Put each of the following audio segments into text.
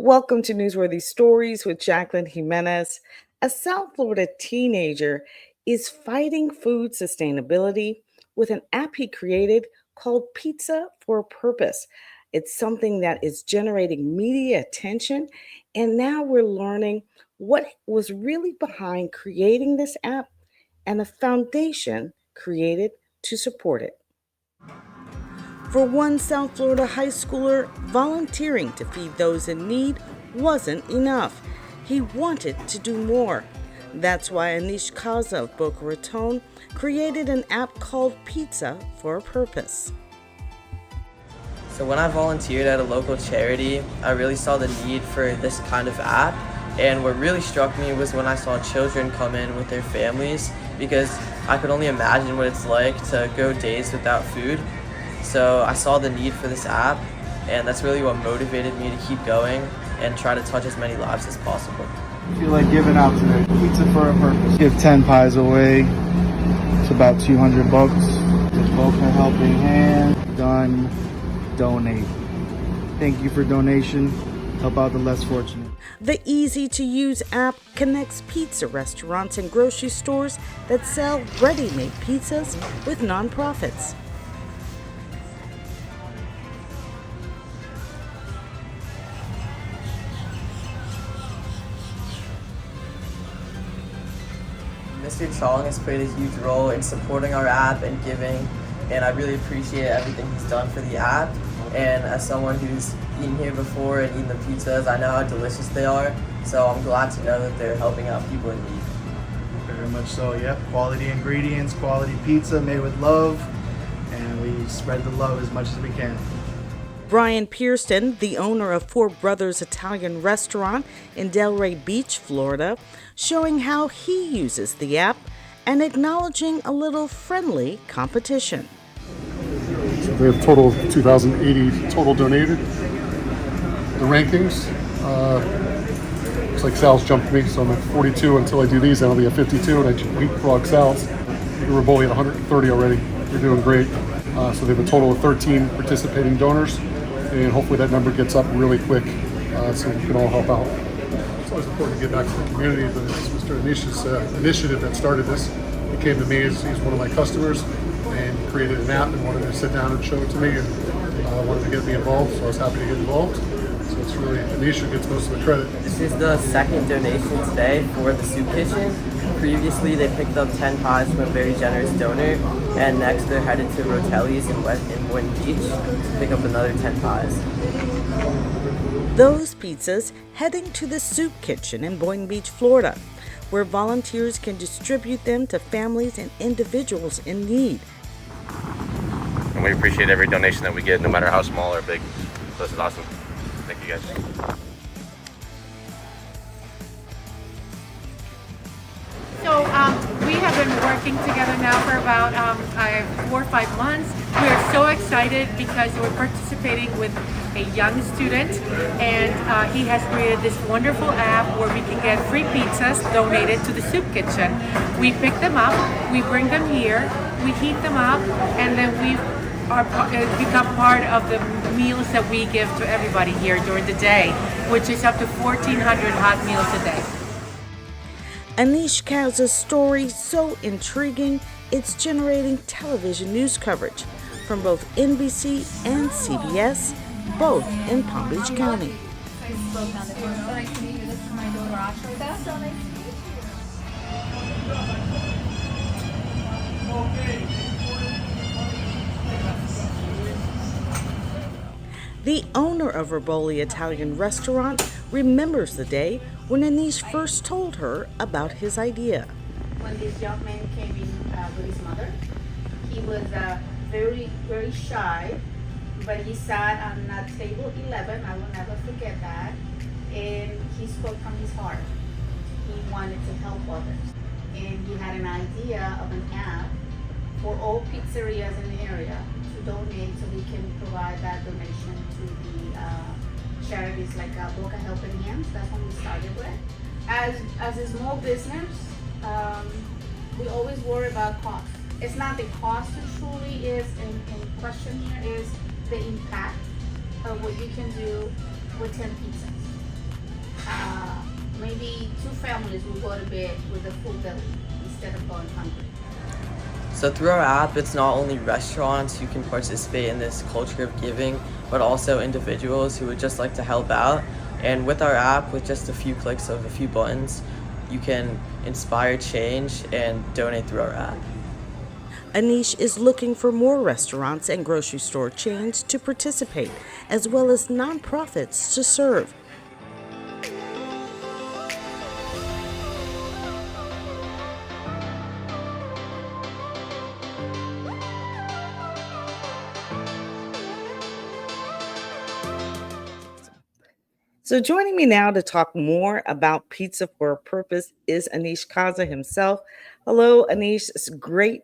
Welcome to Newsworthy Stories with Jacqueline Jimenez. A South Florida teenager is fighting food sustainability with an app he created called Pizza for a Purpose. It's something that is generating media attention, and now we're learning what was really behind creating this app and the foundation created to support it. For one South Florida high schooler, volunteering to feed those in need wasn't enough. He wanted to do more. That's why Anish Kaza of Boca Raton created an app called Pizza for a Purpose. So when I volunteered at a local charity, I really saw the need for this kind of app. And what really struck me was when I saw children come in with their families, because I could only imagine what it's like to go days without food. So I saw the need for this app, and that's really what motivated me to keep going and try to touch as many lives as possible. I feel like giving out today. Pizza for a Purpose. Give 10 pies away. It's about $200. It's Boca Helping Hand. Done. Donate. Thank you for donation. Help out the less fortunate. The easy-to-use app connects pizza restaurants and grocery stores that sell ready-made pizzas with nonprofits. Mr. Chong has played a huge role in supporting our app and giving, and I really appreciate everything he's done for the app. And as someone who's eaten here before and eaten the pizzas, I know how delicious they are, so I'm glad to know that they're helping out people in need. Very much so, yep. Quality ingredients, quality pizza made with love, and we spread the love as much as we can. Brian Pearson, the owner of Four Brothers Italian Restaurant in Delray Beach, Florida, showing how he uses the app and acknowledging a little friendly competition. So we have total of 2,080 total donated. The rankings, looks like Sal's jumped me, so I'm at 42 until I do these, then I'll be at 52, and I leapfrog Sal's. We're bully at 130 already. We're doing great. So they have a total of 13 participating donors, and hopefully that number gets up really quick so we can all help out. It's always important to give back to the community, but it's Mr. Anish's initiative that started this. He came to me as he's one of my customers and created an app and wanted to sit down and show it to me, and wanted to get me involved, so I was happy to get involved. So it's really, Anisha gets most of the credit. This is the second donation today for the soup kitchen. Previously, they picked up 10 pies from a very generous donor, and next they're headed to Rotelli's in Boynton Beach to pick up another 10 pies. Those pizzas heading to the soup kitchen in Boynton Beach, Florida, where volunteers can distribute them to families and individuals in need. And we appreciate every donation that we get, no matter how small or big. So this is awesome. Thank you guys. So we have been working together now for about 4 or 5 months. We are so excited because we're participating with a young student, and he has created this wonderful app where we can get free pizzas donated to the soup kitchen. We pick them up, we bring them here, we heat them up, and then we become part of the meals that we give to everybody here during the day, which is up to 1,400 hot meals a day. Anish Kaza's story so intriguing, it's generating television news coverage from both NBC and CBS, both in Palm Beach County. The owner of Riboli Italian Restaurant remembers the day when Anish first told her about his idea. When this young man came in with his mother, he was very, very shy, but he sat on table 11, I will never forget that, and he spoke from his heart. He wanted to help others, and he had an idea of an app for all pizzerias in the area to donate, so we can provide that donation to the charities like Boca Helping Hands. That's when we started with. As a small business, we always worry about cost. It's not the cost that truly is in question here, is the impact of what you can do with 10 pizzas. two families will go to bed with a full belly instead of going hungry. So through our app, it's not only restaurants who can participate in this culture of giving, but also individuals who would just like to help out. And with our app, with just a few clicks of a few buttons, you can inspire change and donate through our app. Anish is looking for more restaurants and grocery store chains to participate, as well as nonprofits to serve. So, joining me now to talk more about Pizza for a Purpose is Anish Kaza himself. Hello, Anish. It's great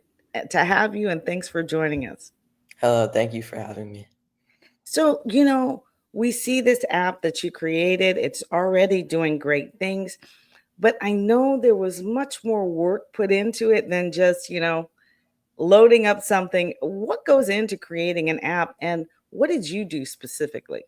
to have you, and thanks for joining us. Hello, thank you for having me. So, we see this app that you created, it's already doing great things, but I know there was much more work put into it than just, loading up something. What goes into creating an app, and what did you do specifically?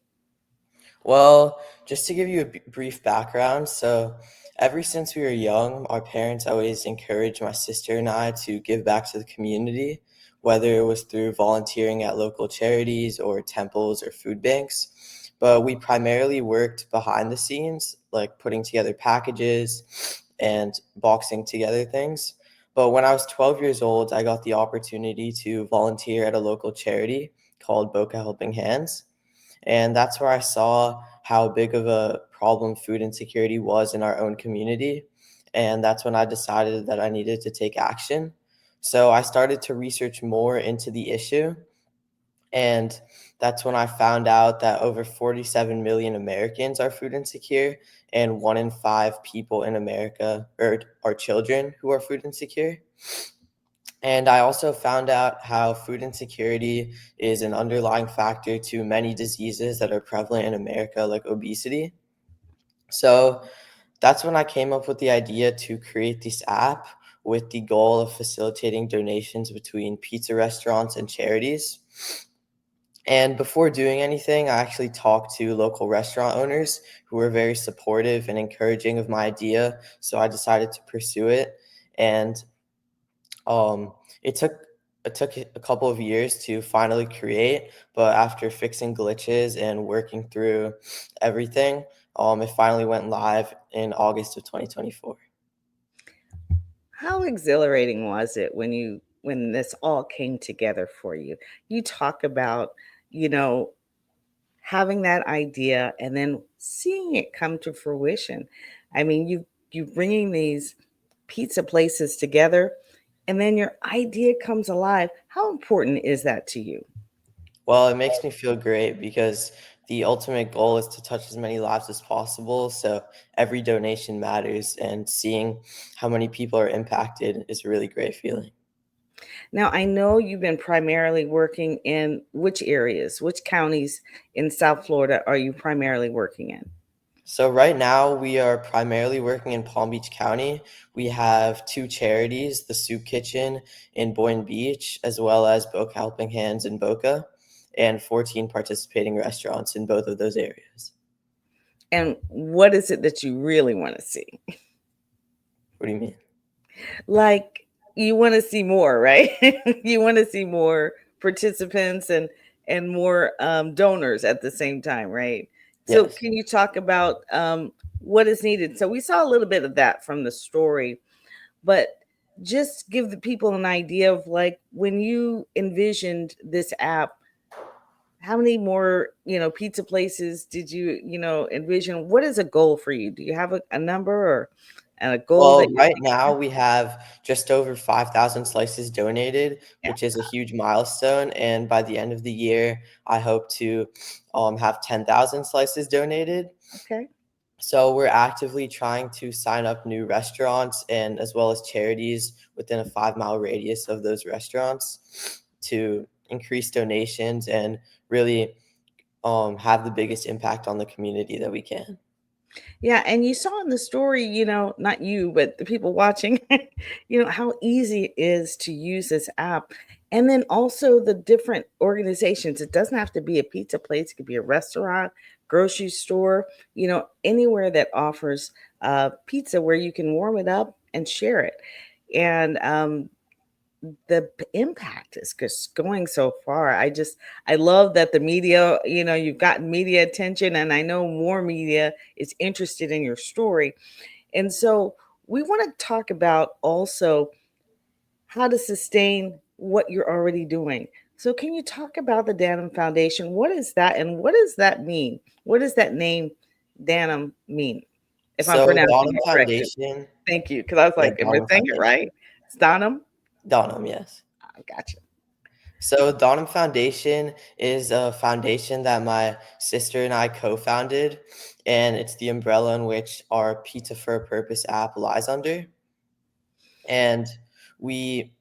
Well, just to give you a brief background, so ever since we were young, our parents always encouraged my sister and I to give back to the community, whether it was through volunteering at local charities or temples or food banks. But we primarily worked behind the scenes, like putting together packages and boxing together things. But when I was 12 years old, I got the opportunity to volunteer at a local charity called Boca Helping Hands. And that's where I saw how big of a problem food insecurity was in our own community. And that's when I decided that I needed to take action. So I started to research more into the issue. And that's when I found out that over 47 million Americans are food insecure, and 1 in 5 people in America are children who are food insecure. And I also found out how food insecurity is an underlying factor to many diseases that are prevalent in America, like obesity. So that's when I came up with the idea to create this app with the goal of facilitating donations between pizza restaurants and charities. And before doing anything, I actually talked to local restaurant owners who were very supportive and encouraging of my idea. So I decided to pursue it. And um, it took a couple of years to finally create, but after fixing glitches and working through everything, it finally went live in August of 2024. How exhilarating was it when this all came together for you? You talk about, you know, having that idea and then seeing it come to fruition. I mean, you bringing these pizza places together and then your idea comes alive. How important is that to you? Well, it makes me feel great because the ultimate goal is to touch as many lives as possible. So every donation matters, and seeing how many people are impacted is a really great feeling. Now, I know you've been primarily working in which areas, which counties in South Florida are you primarily working in? So right now we are primarily working in Palm Beach County. We have two charities, the Soup Kitchen in Boynton Beach, as well as Boca Helping Hands in Boca, and 14 participating restaurants in both of those areas. And what is it that you really want to see? What do you mean? Like, you want to see more, right? You want to see more participants and more donors at the same time, right? So Yes. can you talk about what is needed? So we saw a little bit of that from the story, but just give the people an idea of, like, when you envisioned this app, how many more, pizza places did you, envision? What is a goal for you? Do you have a number or a goal that Well, you're right thinking now of? we have just over 5,000 slices donated, Yeah. which is a huge milestone. And by the end of the year, I hope to have 10,000 slices donated. Okay. So we're actively trying to sign up new restaurants and as well as charities within a 5 mile radius of those restaurants to increase donations and really have the biggest impact on the community that we can. Yeah, and you saw in the story, not you, but the people watching, how easy it is to use this app. And then also the different organizations. It doesn't have to be a pizza place, it could be a restaurant, grocery store, anywhere that offers pizza where you can warm it up and share it. And the impact is just going so far. I love that the media, you've gotten media attention, and I know more media is interested in your story. And so we want to talk about also how to sustain what you're already doing. So can you talk about the Danum Foundation? What is that, and what does that mean? What does that name Danum mean? If I'm So pronouncing Donham it correctly. Foundation, Thank you. Because I was yeah, like, am I Donham saying it Foundation, right? It's Donum? Donham, yes. I gotcha. So Donham Foundation is a foundation that my sister and I co-founded, and it's the umbrella in which our Pizza for a Purpose app lies under. And we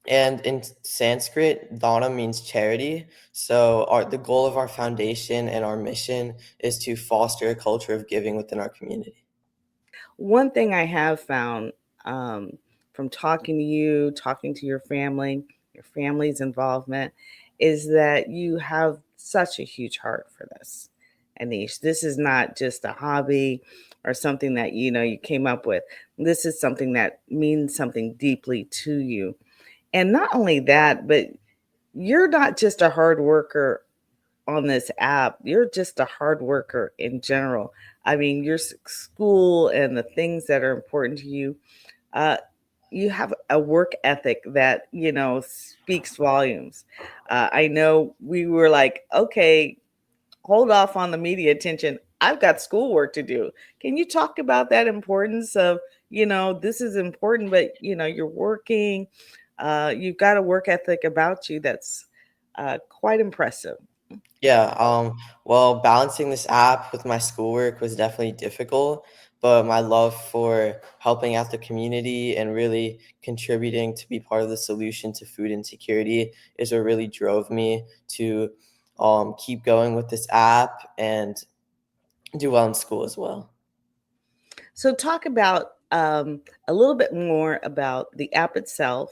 and in Sanskrit, Dana means charity. So the goal of our foundation and our mission is to foster a culture of giving within our community. One thing I have found um, from talking to you, talking to your family's involvement, is that you have such a huge heart for this, Anish. This is not just a hobby or something that you came up with. This is something that means something deeply to you. And not only that, but you're not just a hard worker on this app. You're just a hard worker in general. I mean, your school and the things that are important to you, uh, you have a work ethic that, speaks volumes. I know we were like, okay, hold off on the media attention. I've got schoolwork to do. Can you talk about that importance of, this is important, but, you're working, you've got a work ethic about you that's quite impressive. Yeah, well, balancing this app with my schoolwork was definitely difficult, but my love for helping out the community and really contributing to be part of the solution to food insecurity is what really drove me to keep going with this app and do well in school as well. So, talk about a little bit more about the app itself,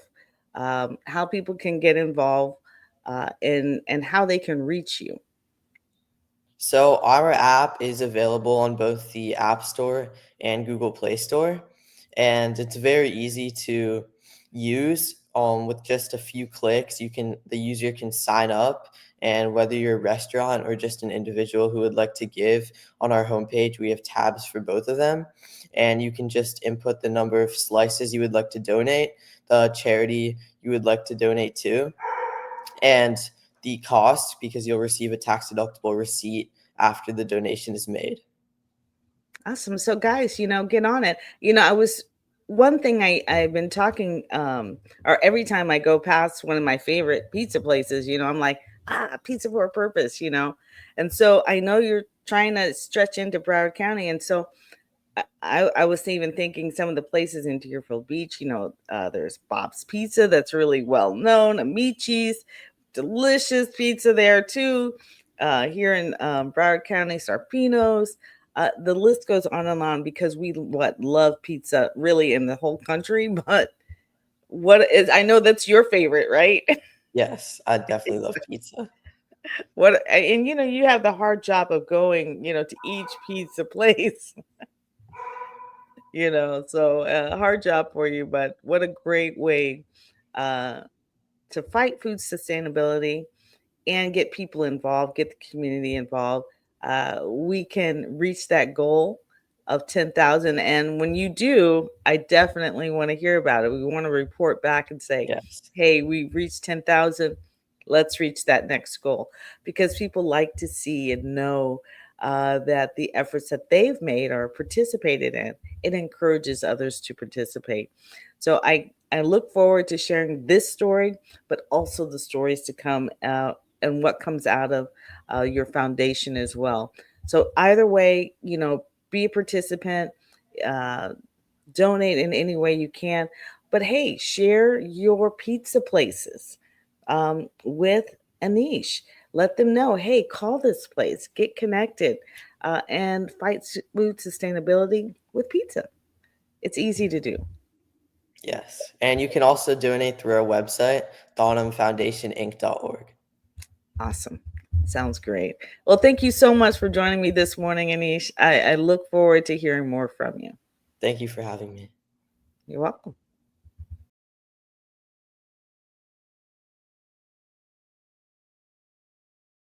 how people can get involved, and how they can reach you. So our app is available on both the App Store and Google Play Store, and it's very easy to use. With just a few clicks, the user can sign up, and whether you're a restaurant or just an individual who would like to give, on our homepage we have tabs for both of them, and you can just input the number of slices you would like to donate, the charity you would like to donate to, and the cost, because you'll receive a tax deductible receipt after the donation is made. Awesome. So, guys, get on it. I was one thing I've been talking, or every time I go past one of my favorite pizza places, I'm like, pizza for a purpose, and so I know you're trying to stretch into Broward County, and so I was even thinking some of the places in Deerfield Beach, there's Bob's Pizza that's really well known, Amici's, delicious pizza there too. Here in Broward County, Sarpino's. The list goes on and on because we love pizza really in the whole country. But what is I know that's your favorite, right? Yes, I definitely love pizza. And you have the hard job of going, to each pizza place. So hard job for you, but what a great way uh, to fight food sustainability and get people involved, get the community involved. We can reach that goal of 10,000. And when you do, I definitely want to hear about it. We want to report back and say, Yes. hey, we've reached 10,000. Let's reach that next goal, because people like to see and know that the efforts that they've made or participated in, it encourages others to participate. So I look forward to sharing this story, but also the stories to come out and what comes out of your foundation as well. So either way, be a participant, uh, donate in any way you can. But hey, share your pizza places with Anish. Let them know, hey, call this place, get connected, and fight food sustainability with pizza. It's easy to do. Yes. And you can also donate through our website, donhamfoundationinc.org. Awesome. Sounds great. Well, thank you so much for joining me this morning, Anish. I look forward to hearing more from you. Thank you for having me. You're welcome.